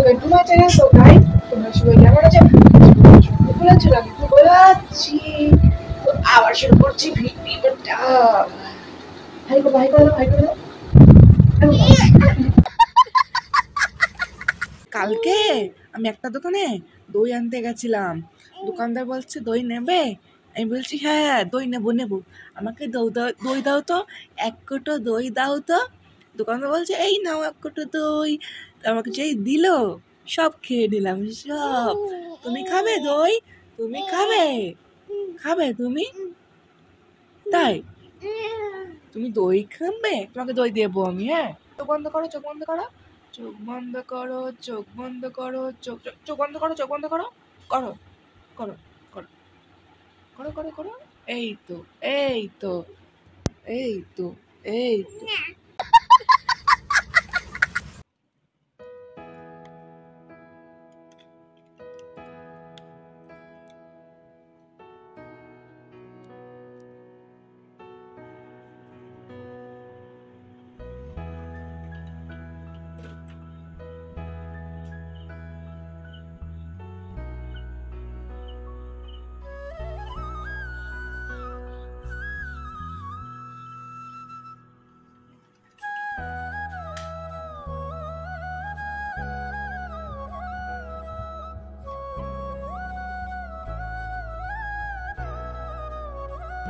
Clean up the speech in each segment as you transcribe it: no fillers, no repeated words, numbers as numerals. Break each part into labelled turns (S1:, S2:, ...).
S1: Welcome to my channel. তো guys, তোমরা সবাই কেমন আছো? বলেছো আমি তো বলাচ্ছি। তো আবার শুরু করছি ভিডিওটা। ভাই করো ভাই করো ভাই করো। কালকে আমি একটা দোকানে দই আনতে গেছিলাম। দোকানদার বলছে দই নেবে। আমি বলছি হ্যাঁ হ্যাঁ দই নেবো নেবো। আমাকে দই দাও তো, এক কোটো দই দাও তো। দোকানদার বলছে এই নাও এক কোটো দই। আমাকে যেই দিল সব খেয়ে নিলাম সব। তুমি খাবে দই? তুমি খাবে? খাবে তুমি? তাই তুমি দই খাবে? তোমাকে দই দেবো আমি। হ্যাঁ, চোখ বন্ধ করো, চোখ বন্ধ করো, চোখ বন্ধ করো, চোখ বন্ধ করো, চোখ বন্ধ করো, চোখ বন্ধ করো, করো করো করো করো করো করো। এই তো এই তো এই তো এই তো।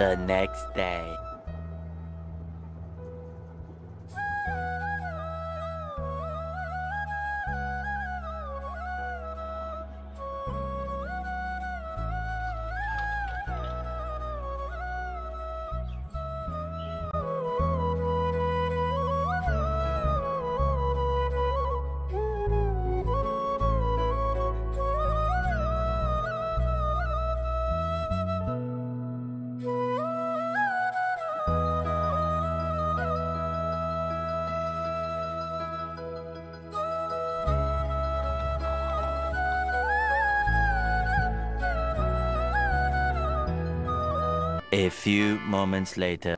S2: The next day. A few moments later.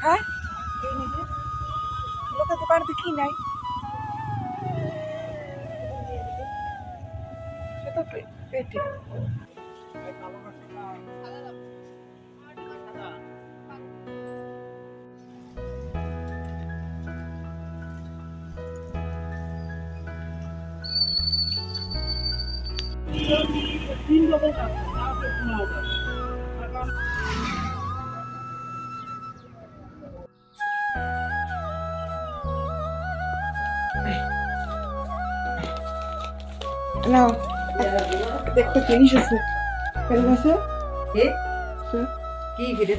S1: হ্যাঁ, লোকের দোকানে দেখি নাই। সে তো পেটে নাও। একটা জিনিস আছে, কেন আছে?
S3: কি ফিরে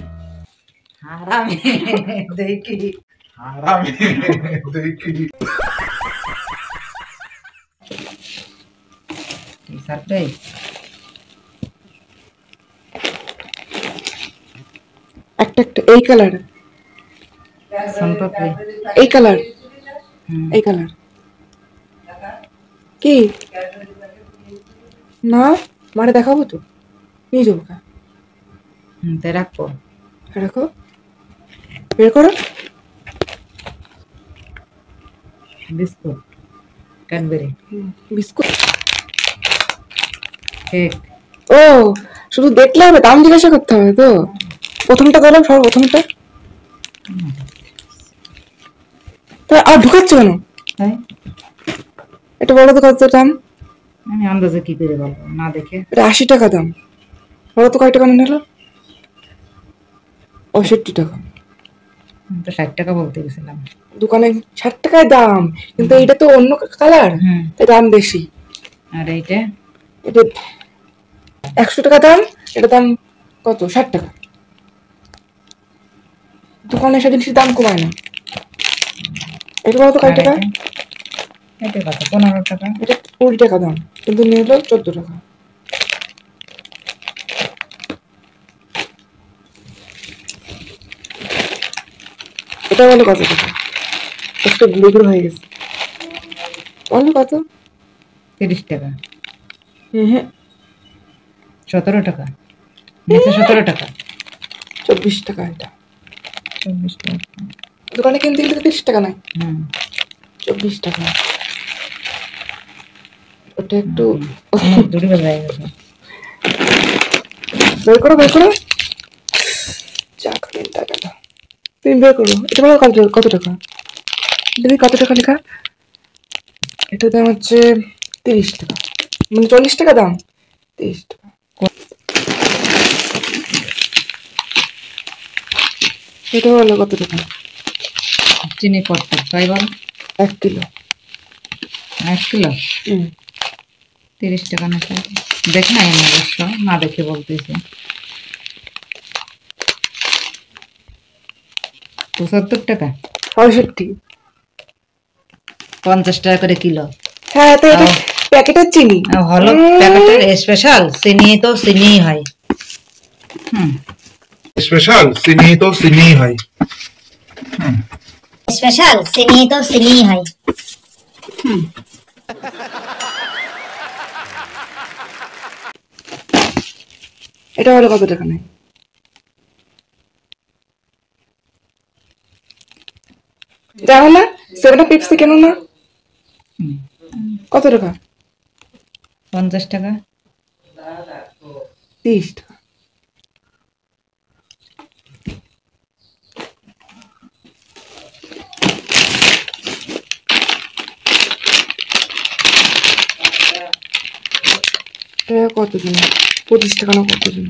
S3: হারামে দেখি হারামি দেখি
S4: সারপ্রাইজ
S1: একটা একটা এই কালার,
S4: সোনপাপড়ি
S1: এই কালার,
S4: হুম
S1: এই কালার। কি না মারে দেখাবো তো, নিয়ে যাবো কা?
S4: হুম তাই রাখবো
S1: রাখো, বের করো।
S4: Biscuit Cadbury
S1: biscuit.
S4: কেক
S1: ও শুধু দেখলে হবে, দাম জিজ্ঞাসা করতে হবে তো। প্রথমটা দিলাম, সব প্রথমটা। তা আর ঢুকাচ্ছ কেন?
S4: তাই
S1: এটা বলো তো কত দাম?
S4: আমি আন্দাজে কি করে বলবো না দেখে
S1: এটা 80 টাকা দাম। বলো তো কয় টাকা নিল? 65 টাকা।
S4: আমি তো 60 টাকা বলতে গেছিলাম
S1: দোকানে 60 টাকায় দাম, কিন্তু এটা তো অন্য কালার,
S4: হুম
S1: তাই দাম বেশি।
S4: আর এইটা
S1: এটা 100 টাকা দাম, এটা দাম কত? 60 টাকা। দোকানে এসে জিনিসের দাম কমায় না। এটা বলো তো কয়
S4: আর
S1: টাকা?
S4: এটা কত 15 টাকা
S1: এটা 20 টাকা দাম, কিন্তু নিল 14 টাকা। এটা বলো কত টাকা? একটা গুঁড়ো গুঁড়ো হয়ে গেছে। বলো কত?
S4: 30 টাকা
S1: হ্যাঁ
S4: 17 টাকা নিচে 17 টাকা
S1: 24 টাকা। এটা
S4: 24 টাকা
S1: দোকানে কিনতে গেলে 30 টাকা নাই,
S4: হুম
S1: 24 টাকা। ওটা একটু
S4: মুখ দুটি বেজে গেছে
S1: বের করো, বের করো। চা খাবেন টাকা দাও, তুমি বের করো। এটা বলো কত কত টাকা? দেখি কত টাকা লেখা। এটার দাম হচ্ছে 30 টাকা, মানে 40 টাকা দাম, 30 টাকা। এটা বলো কত টাকা?
S4: চিনি কত তাই বল
S1: 1 কিলো।
S4: 1 কিলো
S1: হুম
S4: 30 টাকা না দেখ না আমি অবশ্য না দেখে বলতেছি 75 টাকা
S1: 65।
S4: 50 টাকা করে কিলো
S1: হ্যাঁ তো এটা প্যাকেটের চিনি।
S4: হলো প্যাকেটের স্পেশাল চিনি তো চিনিই হয় হুম
S3: স্পেশাল চিনি তো চিনি হয়
S5: স্পেশাল চিনি তো চিনি হয়।
S1: এটা হলো কত টাকা নেই? এটা হলো 7 পেপসি কেন না?
S4: হুম।
S1: কত টাকা?
S4: 50 টাকা
S1: 30 টাকা। এটা কত জন? 25 টাকা না কত জন?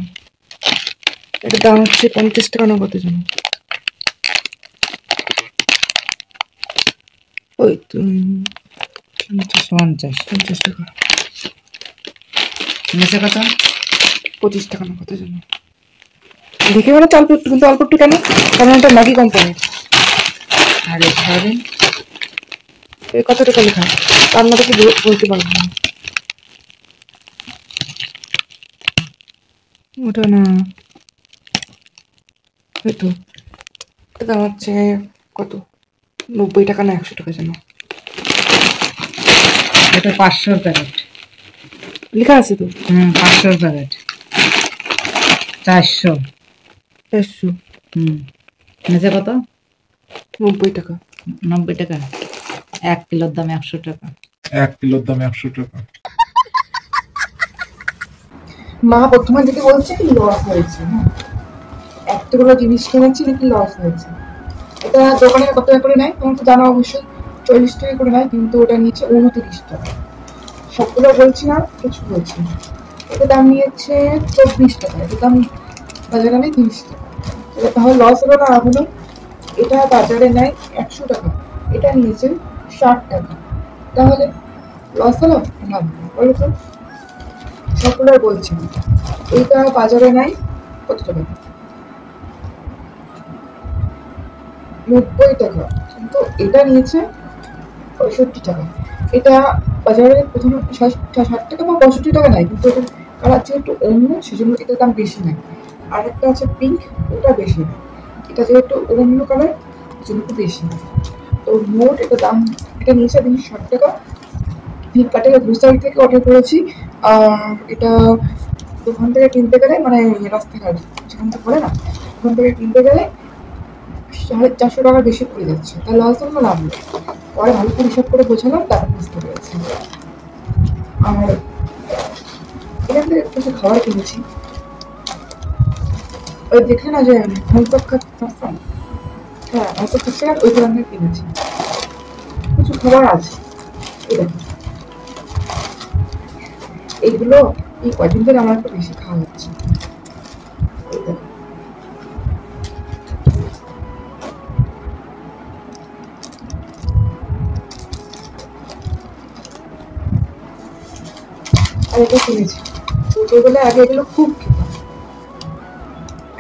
S1: এটার দাম হচ্ছে 50 টাকা না কত জন? ওই তো
S4: 50
S1: 50 টাকা।
S4: নিচে কত
S1: 25 টাকা না কত জন? দেখে মনে হচ্ছে অল্প একটু, কিন্তু অল্প একটু কেন? কারণ এটা ম্যাগি কোম্পানি।
S4: আর এই সয়াবিন
S1: কত টাকা লেখা? তার মধ্যে কি বলতে পারবো না। ওটা না, এই তো এটা দাম হচ্ছে কত? 90 টাকা না 100 টাকা যেন
S4: এটা 500 প্যাকেট
S1: লেখা আছে তো।
S4: 500 প্যাকেট 400
S1: 100।
S4: নিচে কত
S1: 90 টাকা।
S4: 90 টাকা 1 কিলোর দাম 100 টাকা
S3: 1 কিলোর দাম 100 টাকা
S1: মা প্রথমে দিকে বলছে কি লস হয়েছে, হ্যাঁ এতগুলো জিনিস কিনেছি নাকি লস হয়েছে। এটা দোকানে কত টাকা করে নেয় তোমার তো জানা অবশ্যই, 40 টাকা করে নেয়, কিন্তু ওটা নিচে 29 টাকা। সবগুলো বলছি না, কিছু বলছি না। এটা দাম নিয়েছে 24 টাকা, এটা দাম বাজারে নেয় 30 টাকা। এটা তাহলে লস হলো না হলো? এটা বাজারে নেয় 100 টাকা, এটা নিয়েছে 60 টাকা, তাহলে লস হলো না বলো তো? সবগুলো বলছি না। এইটা বাজারে নেয় কত টাকা? 90 টাকা। তো এটা নিয়েছে 65 টাকা। এটা বাজারে প্রথমে 60 টাকা বা 65 টাকা নেয়, কিন্তু এটা কালার যেহেতু অন্য সেজন্য এটার দাম বেশি নেয়। আর একটা আছে পিঙ্ক, ওটা বেশি নেয়। এটা যেহেতু অন্য কালার সেজন্য একটু বেশি নেয়। তো মোট এটা দাম, এটা নিয়েছে 360 টাকা। ফ্লিপকার্টে গ্রোসারি থেকে অর্ডার করেছি। আর এটা দোকান থেকে কিনতে গেলে মানে রাস্তাঘাট যেখান থেকে বলে না, ওখান থেকে কিনতে গেলে 450 টাকার বেশি পড়ে যাচ্ছে। তার লস হলো লাভ নেই। পরে ভালো করে হিসাব করে বোঝালাম, তারপর বুঝতে পেরেছি। আর এখান থেকে কিছু খাবার কিনেছি। ওই দেখলে না যে হংসক খাচ্ছেন, হ্যাঁ হংসক খাচ্ছে, আর ওই দোকান থেকে কিনেছি। কিছু খাবার আছে, এই দেখো। এইগুলো এই কয়দিন ধরে আমার একটু বেশি খাওয়া হচ্ছে। এই দেখো। আর এটা কিনেছি। ছোটবেলায় আগে এগুলো খুব খেতাম,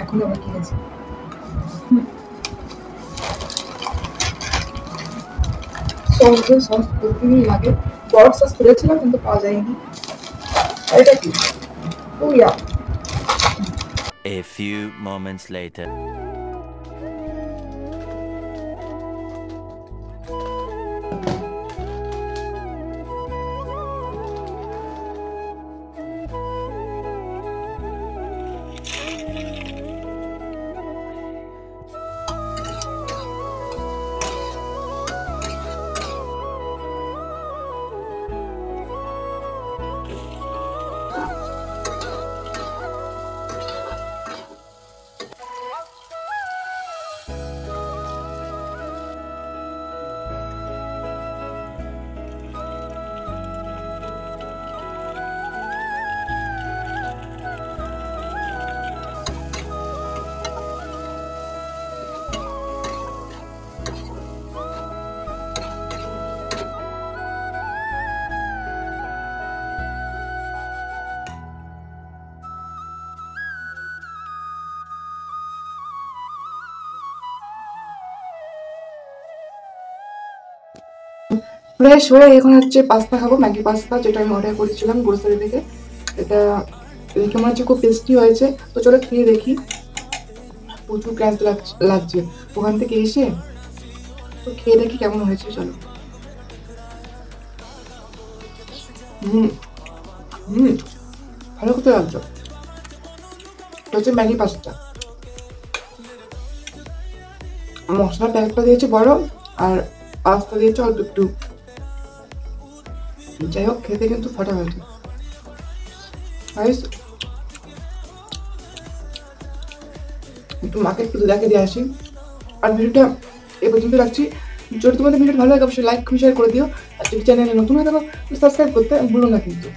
S1: এখন আবার কিনেছি। সস প্রতিদিনই লাগে। বড় সস করেছিলাম কিন্তু পাওয়া যায়নি। আর এটা কি? ও ইয়া,
S2: A few moments later.
S1: Fresh হয়ে এখন হচ্ছে পাস্তা খাবো, ম্যাগি পাস্তা, যেটা আমি অর্ডার করেছিলাম গ্রোসারি থেকে। এটা দেখে মনে হচ্ছে খুব টেস্টি হয়েছে। তো চলো খেয়ে দেখি। প্রচুর গ্যাস লাগছে ওখান থেকে এসে। তো খেয়ে দেখি কেমন হয়েছে, চলো। হুম হুম, ভালো করতে লাগছো। এটা হচ্ছে ম্যাগি পাস্তা। মশলার প্যাকেটটা দিয়েছে বড়, আর পাস্তা দিয়েছে অল্প একটু। যাই হোক, খেতে কিন্তু ফাটাফাটি। একটু মাকে একটু দেখে দিয়ে আসি। আর ভিডিওটা এ পর্যন্ত রাখছি। যদি তোমাদের ভিডিওটা ভালো লাগে অবশ্যই লাইক শেয়ার করে দিও। আর যদি চ্যানেলে নতুন হয়ে থাকো সাবস্ক্রাইব করতে ভুলো না কিন্তু।